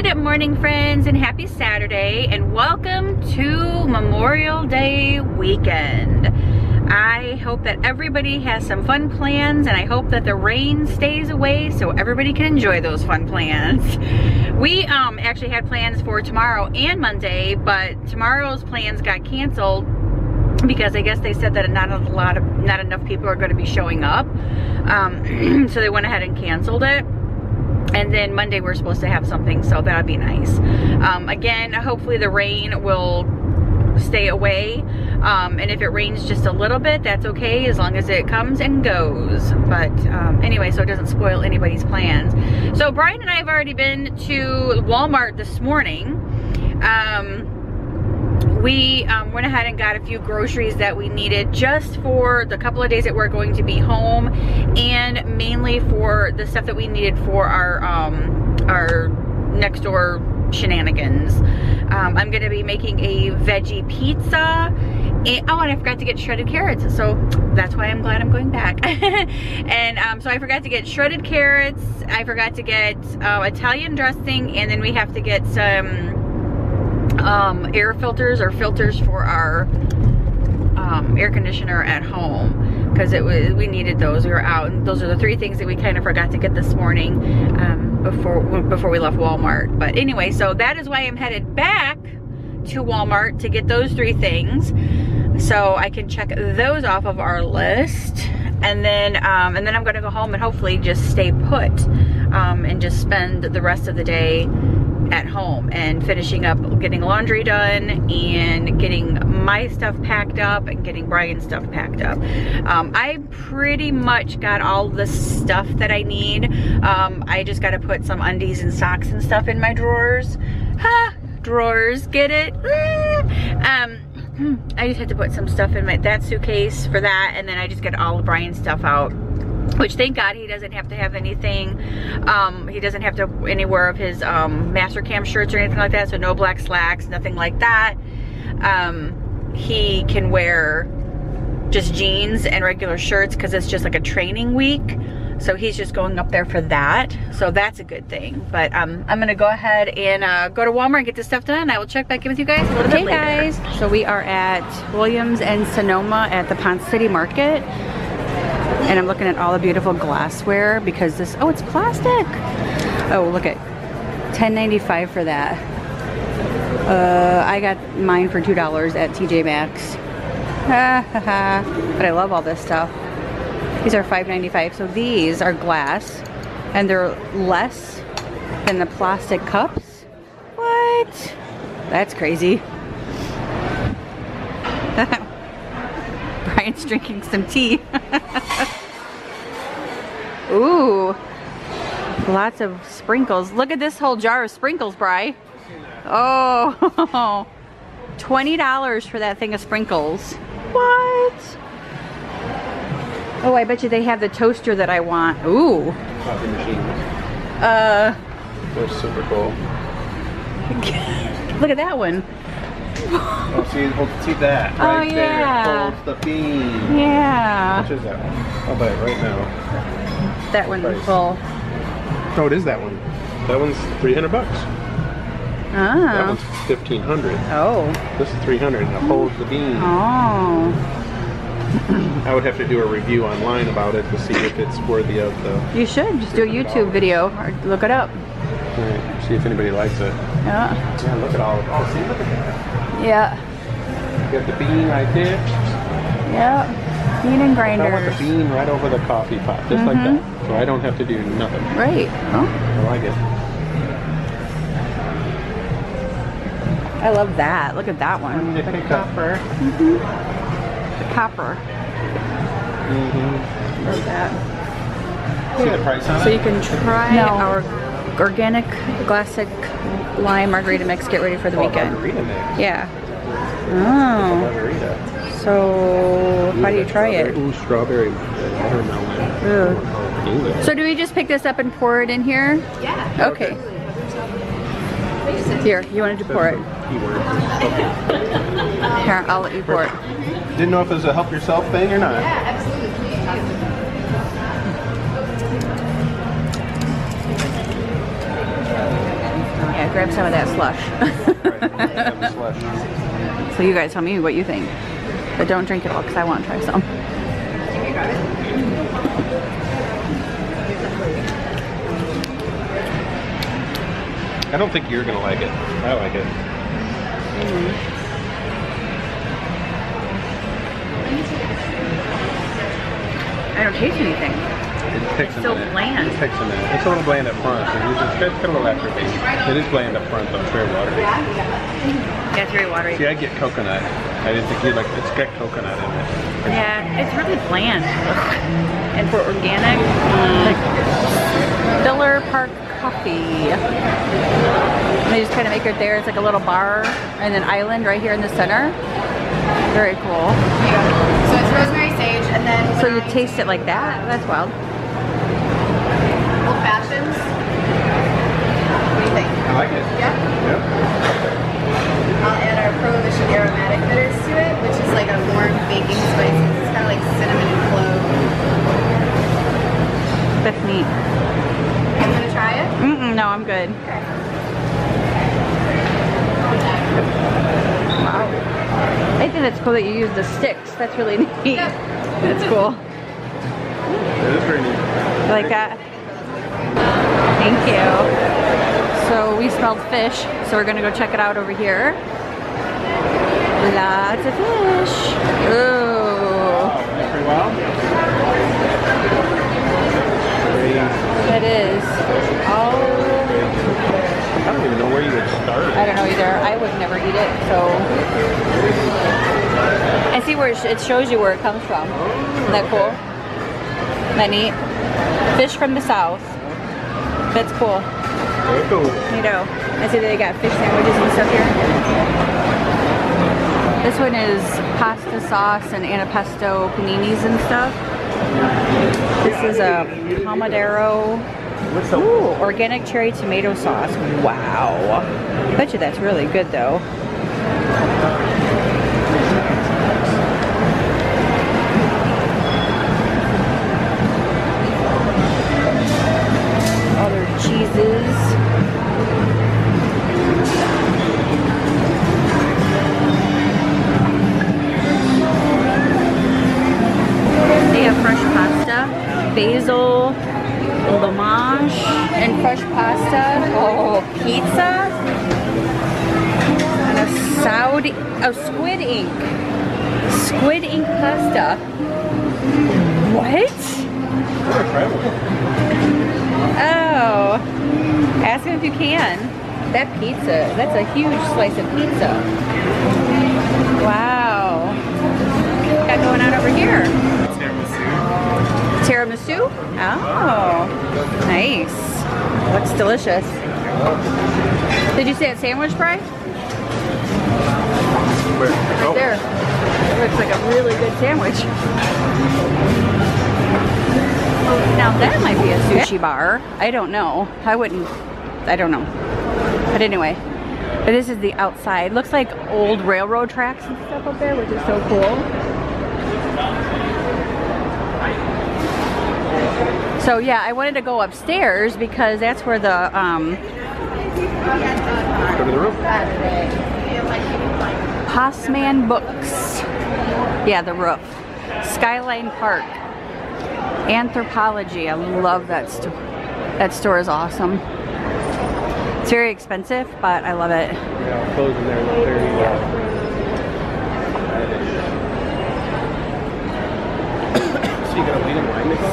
Good morning, friends, and happy Saturday, and welcome to Memorial Day weekend. I hope that everybody has some fun plans, and I hope that the rain stays away so everybody can enjoy those fun plans. We actually had plans for tomorrow and Monday, but tomorrow's plans got canceled because I guess they said that not enough people are going to be showing up. So they went ahead and canceled it. And then Monday we're supposed to have something, so that'll be nice. Again, hopefully the rain will stay away. And if it rains just a little bit, that's okay, as long as it comes and goes. But anyway, so it doesn't spoil anybody's plans. So Brian and I have already been to Walmart this morning. We went ahead and got a few groceries that we needed just for the couple of days that we're going to be home, and mainly for the stuff that we needed for our next door shenanigans. I'm gonna be making a veggie pizza. And, oh, and I forgot to get shredded carrots, so that's why I'm glad I'm going back. And so I forgot to get shredded carrots, I forgot to get Italian dressing, and then we have to get some air filters or filters for our air conditioner at home, because we needed those. We were out, and those are the three things that we kind of forgot to get this morning before we left Walmart. But anyway, so that is why I'm headed back to Walmart to get those three things, so I can check those off of our list. And then I'm gonna go home and hopefully just stay put and just spend the rest of the day at home and finishing up getting laundry done and getting my stuff packed up and getting Brian's stuff packed up. I pretty much got all the stuff that I need. I just got to put some undies and socks and stuff in my drawers. Ha! Drawers, get it? I just had to put some stuff in that suitcase for that, and then I just get all of Brian's stuff out. Which, thank God, he doesn't have to have anything. He doesn't have to anywhere of his Mastercam shirts or anything like that. So no black slacks, nothing like that. He can wear just jeans and regular shirts because it's just like a training week. So he's just going up there for that. So that's a good thing. But I'm gonna go ahead and go to Walmart and get this stuff done. I will check back in with you guys a little bit later. Hey guys, so we are at Williams and Sonoma at the Ponce City Market. And I'm looking at all the beautiful glassware because this, oh, it's plastic. Oh, look at $10.95 for that. I got mine for $2 at TJ Maxx. But I love all this stuff. These are $5.95. So these are glass and they're less than the plastic cups. What? That's crazy. Brian's drinking some tea. Ooh, lots of sprinkles. Look at this whole jar of sprinkles, Bri. Oh, $20 for that thing of sprinkles. What? Oh, I bet you they have the toaster that I want. Ooh. Coffee machine. They're super cool. Look at that one. Oh, see that right there. Holds the bean. Yeah. How much is that one? I'll buy it right now. That one's full. Oh, it is that one. That one's $300. Ah. That one's $1,500. Oh. This is $300, and it holds the bean. Oh. I would have to do a review online about it to see if it's worthy of the... You should just do a YouTube video or look it up. Right. See if anybody likes it. Yeah. Yeah, look at all of it. Oh, see, look at that. Yeah. You got the bean right there. Yeah. Bean and grinders. I want the bean right over the coffee pot, just like that. So I don't have to do nothing. Right. Oh. I like it. I love that. Look at that one. The copper. The copper. Love that. See the price on it? So you can try our organic classic lime margarita mix. Get ready for the weekend. Margarita mix. Yeah. Oh. Margarita. So how do you try it? Ooh, strawberry watermelon. So do we just pick this up and pour it in here? Yeah. Okay. Here, you wanted to pour it. Here, I'll let you pour it. Didn't know if it was a help yourself thing or not. Yeah, absolutely. Yeah, grab some of that slush. So you guys tell me what you think. But don't drink it all because I want to try some. I don't think you're gonna like it. I like it. I don't taste anything. It's still bland. It takes a minute. It's a little bland up front. It's got a little aftertaste. It is bland up front, but it's very watery. Yeah, it's very watery. See, I get coconut. I didn't think you'd like. It's got coconut in it. Yeah, it's really bland. And for organic, like Filler Park Coffee. And they just kind of make it there. It's like a little bar and an island right here in the center. Very cool. So it's rosemary, sage, and then... So you taste it like that? That's wild. Old fashions. What do you think? I like it. Yeah? Yep. I'll add our Prohibition aromatic bitters to it, which is like a warm baking spices. It's kind of like cinnamon and clove. That's neat. You gonna try it? No, I'm good. Okay. Wow. I think that's cool that you use the sticks. That's really neat. That's cool. It is very neat. You like that? Thank you. So we smelled fish, so we're gonna go check it out over here. Lots of fish. Ooh. Pretty wild. It is. Oh. I don't even know where you would start. I don't know either. I would never eat it, so. And see where it shows you where it comes from. Isn't that cool? Isn't that neat? Fish from the south. That's cool. Very cool. You know, I see that they got fish sandwiches and stuff here. This one is pasta sauce and antipasto paninis and stuff. This is a pomodoro. Ooh, organic cherry tomato sauce. Wow. I bet you that's really good though. Other cheeses. They have fresh pasta, basil, Lamage, and fresh pasta. Oh, pizza. And a Saudi, squid ink. Squid ink pasta. What? Oh. Ask him if you can. That pizza, that's a huge slice of pizza. Wow. Got going on over here? Tiramisu? Oh, nice. Looks delicious. Did you say it's sandwich fry? Where? Right there. It looks like a really good sandwich. Now that might be a sushi bar. I don't know. I don't know. But anyway, but this is the outside. Looks like old railroad tracks and stuff up there, which is so cool. So yeah, I wanted to go upstairs because that's where the Go to the roof. Passman Books. Yeah, the roof. Skyline Park. Anthropology. I love that store. That store is awesome. It's very expensive, but I love it. Yeah, closing there. Very well.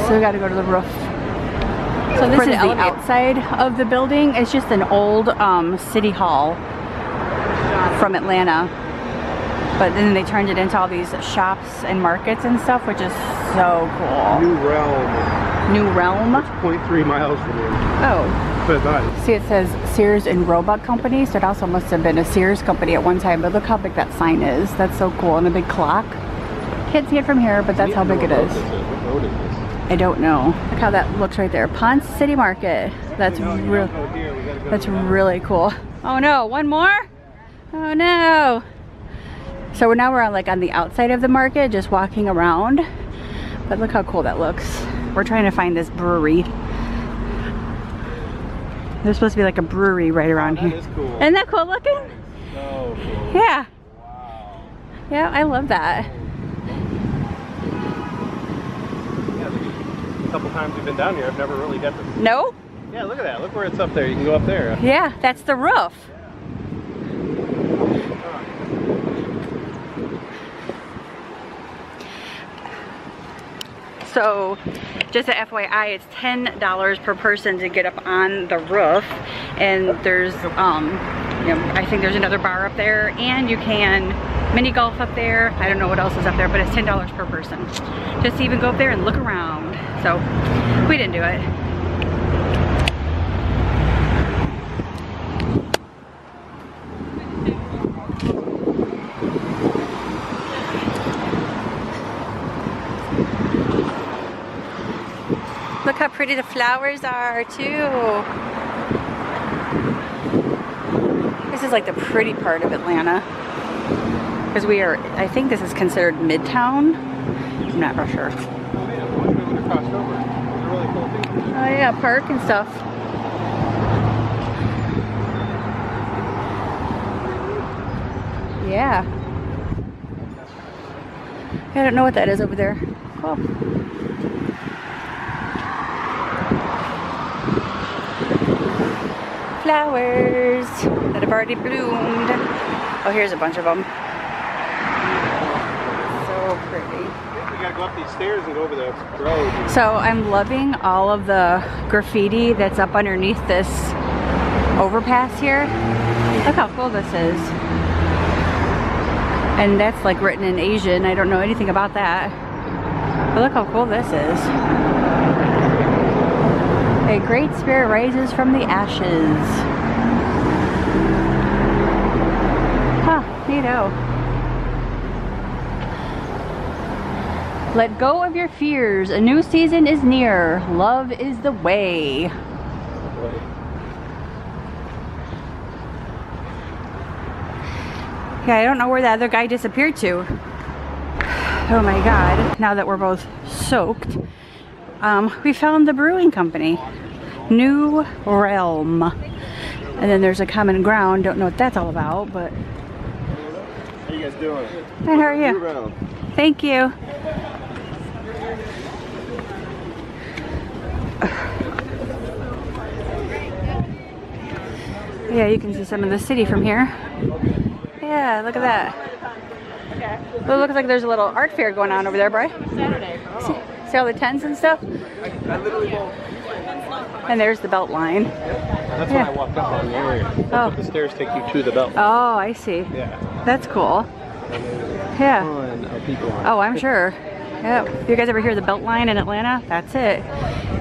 So we gotta go to the roof. So this is the outside of the building. It's just an old city hall from Atlanta. But then they turned it into all these shops and markets and stuff, which is so cool. New Realm. New Realm? It's 0.3 miles from here. Oh. But nice. See, it says Sears and Roebuck Company, so it also must have been a Sears company at one time, but look how big that sign is. That's so cool. And a big clock. Can't see it from here, but that's how big it is. What road is this? I don't know. Look how that looks right there. Ponce City Market. That's really cool. Oh no, one more? Oh no. So now we're on the outside of the market, just walking around. But look how cool that looks. We're trying to find this brewery. There's supposed to be like a brewery right around here. That is cool. Isn't that cool looking? So cool. Yeah. Wow. Yeah, I love that. Yeah, a couple times we've been down here, I've never really got to. No? Yeah, look at that. Look where it's up there. You can go up there. Yeah, that's the roof. So, just a FYI, it's $10 per person to get up on the roof, and there's, you know, I think there's another bar up there, and you can mini golf up there. I don't know what else is up there, but it's $10 per person, just to even go up there and look around. So, we didn't do it. Look how pretty the flowers are too. This is like the pretty part of Atlanta. Because we are, I think this is considered Midtown. I'm not real sure. Oh yeah, park and stuff. Yeah. I don't know what that is over there. Cool. Flowers that have already bloomed. Oh, here's a bunch of them. So pretty. We gotta go up these stairs and go over the road. So I'm loving all of the graffiti that's up underneath this overpass here. Look how cool this is. And that's like written in Asian. I don't know anything about that. But look how cool this is. A great spirit rises from the ashes. Huh, neato. Let go of your fears. A new season is near. Love is the way. Yeah, I don't know where the other guy disappeared to. Oh my God, now that we're both soaked. We found the brewing company, New Realm. And then there's a common ground, don't know what that's all about, but. How you guys doing? Hey, how are you? New Realm. Thank you. Yeah, you can see some of the city from here. Yeah, look at that. Well, it looks like there's a little art fair going on over there, Bri. Saturday. See all the tents and stuff? And there's the Beltline. That's when I walked up on the area. Oh. The stairs take you to the Beltline. Oh, I see. Yeah. That's cool. Yeah. Ton of people on. Oh, I'm sure. Yeah. If you guys ever hear the Beltline in Atlanta, that's it.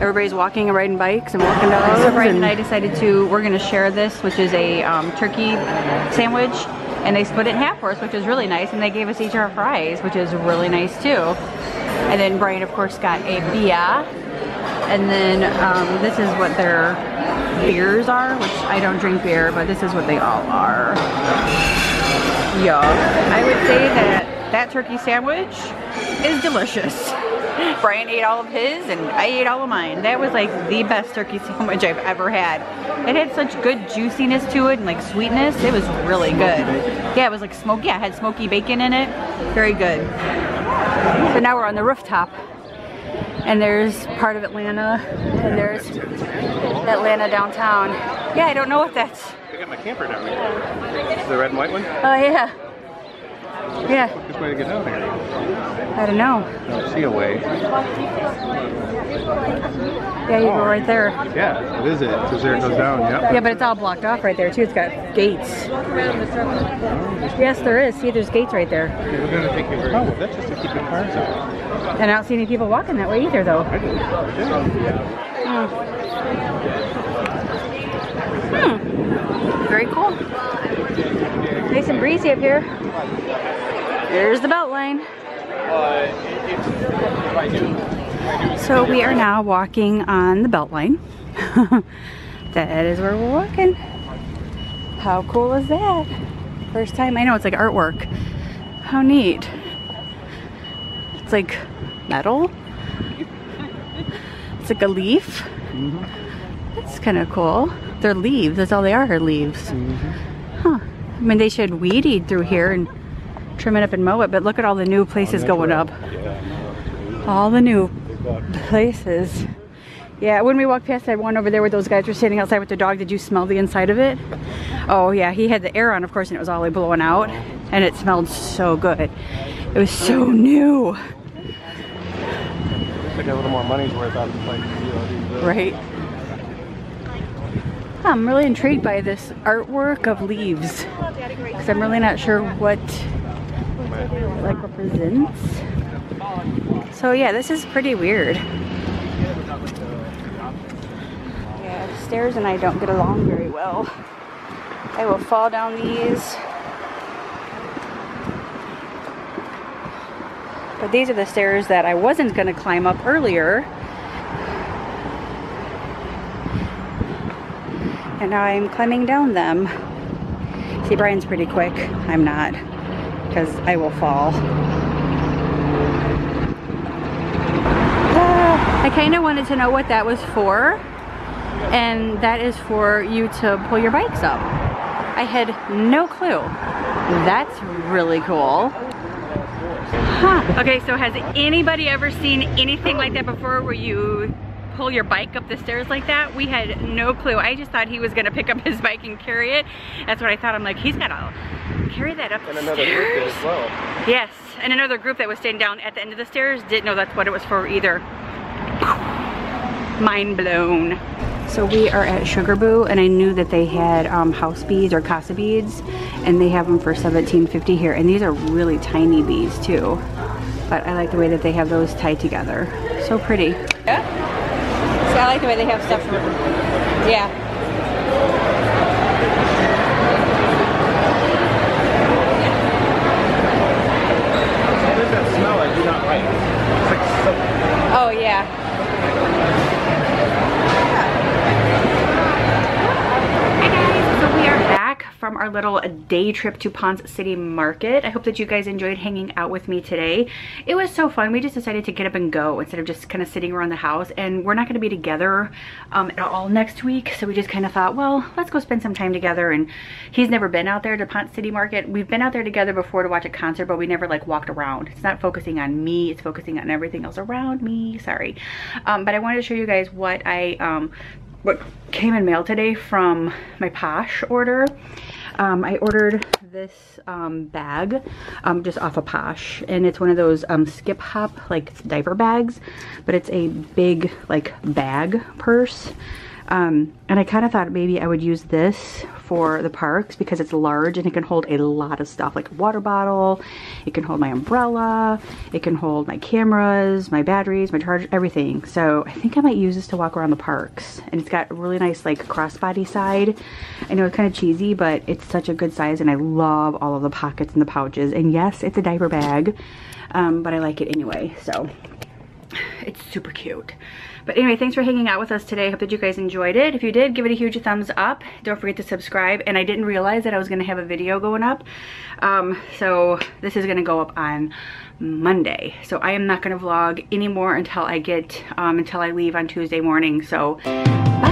Everybody's walking and riding bikes and walking dogs. So Brian and I decided we're going to share this, which is a turkey sandwich. And they split it in half for us, which is really nice. And they gave us each our fries, which is really nice too. And then Brian, of course, got a beer. And then this is what their beers are, which I don't drink beer, but this is what they all are. Yeah, I would say that turkey sandwich is delicious. Brian ate all of his and I ate all of mine. That was like the best turkey sandwich I've ever had. It had such good juiciness to it and like sweetness. It was really good. Yeah, it was like smoky. Yeah, it had smoky bacon in it. Very good. So now we're on the rooftop. And there's part of Atlanta, and there's Atlanta downtown. Yeah, I don't know what that's. I got my camper down there. This is the red and white one? Oh, yeah. Yeah. This way to get down there. I don't know. I don't see a way. Yeah, you go right there. Yeah, it is it. Because there it goes down, yep. Yeah, but it's all blocked off right there, too. It's got gates. Yes, there is. See, there's gates right there. Okay, we're going to take you very well, that's just to keep the cars out. And I don't see any people walking that way either, though. I do. Hmm. Very cool. Nice and breezy up here. There's the Beltline. So we are now walking on the Beltline. That is where we're walking. How cool is that? First time. I know, it's like artwork. How neat. It's like metal. It's like a leaf. That's kind of cool. They're leaves. That's all they are leaves. Huh. I mean, they should weed eat through here and trim it up and mow it, but look at all the new places going up. All the new places. Yeah, when we walked past that one over there where those guys were standing outside with their dog, did you smell the inside of it? Oh yeah, he had the air on, of course, and it was all blowing out, and it smelled so good. It was so new. Like a little more money's worth out of the place. Right. I'm really intrigued by this artwork of leaves, because I'm really not sure what it like represents. So yeah, this is pretty weird. Yeah, the stairs and I don't get along very well. I will fall down these. But these are the stairs that I wasn't going to climb up earlier. And now I'm climbing down them. See, Brian's pretty quick. I'm not, because I will fall. I kind of wanted to know what that was for. And that is for you to pull your bikes up. I had no clue. That's really cool. Huh. Okay, so has anybody ever seen anything like that before where you pull your bike up the stairs like that? We had no clue. I just thought he was gonna pick up his bike and carry it. That's what I thought. I'm like, he's gotta carry that up the stairs. And another group did as well. Yes, and another group that was staying down at the end of the stairs didn't know that's what it was for either. Mind blown. So we are at Sugar Boo, and I knew that they had house beads or casa beads, and they have them for $17.50 here, and these are really tiny beads too. But I like the way that they have those tied together. So pretty. Yeah. See, I like the way they have stuff for, yeah. What does that smell? I do not like. It's like soap. Oh yeah. From our little day trip to Ponce City Market. I hope that you guys enjoyed hanging out with me today. It was so fun. We just decided to get up and go instead of just kind of sitting around the house, and we're not going to be together at all next week, so we just kind of thought, well, let's go spend some time together. And he's never been out there to Ponce City Market. We've been out there together before to watch a concert, but we never like walked around. It's not focusing on me, it's focusing on everything else around me. Sorry. But I wanted to show you guys what what came in mail today from my Posh order. I ordered this bag just off of Posh, and it's one of those skip hop like diaper bags, but it's a big like bag purse. And I kind of thought maybe I would use this for the parks because it's large and it can hold a lot of stuff, like a water bottle, it can hold my umbrella, it can hold my cameras, my batteries, my charger, everything. So I think I might use this to walk around the parks. And it's got a really nice like crossbody side. I know it's kind of cheesy, but it's such a good size, and I love all of the pockets and the pouches. And yes, it's a diaper bag, but I like it anyway, so it's super cute. But anyway, thanks for hanging out with us today. I hope that you guys enjoyed it. If you did, give it a huge thumbs up. Don't forget to subscribe. And I didn't realize that I was going to have a video going up. So this is going to go up on Monday. So I am not going to vlog anymore until I get, until I leave on Tuesday morning. So bye.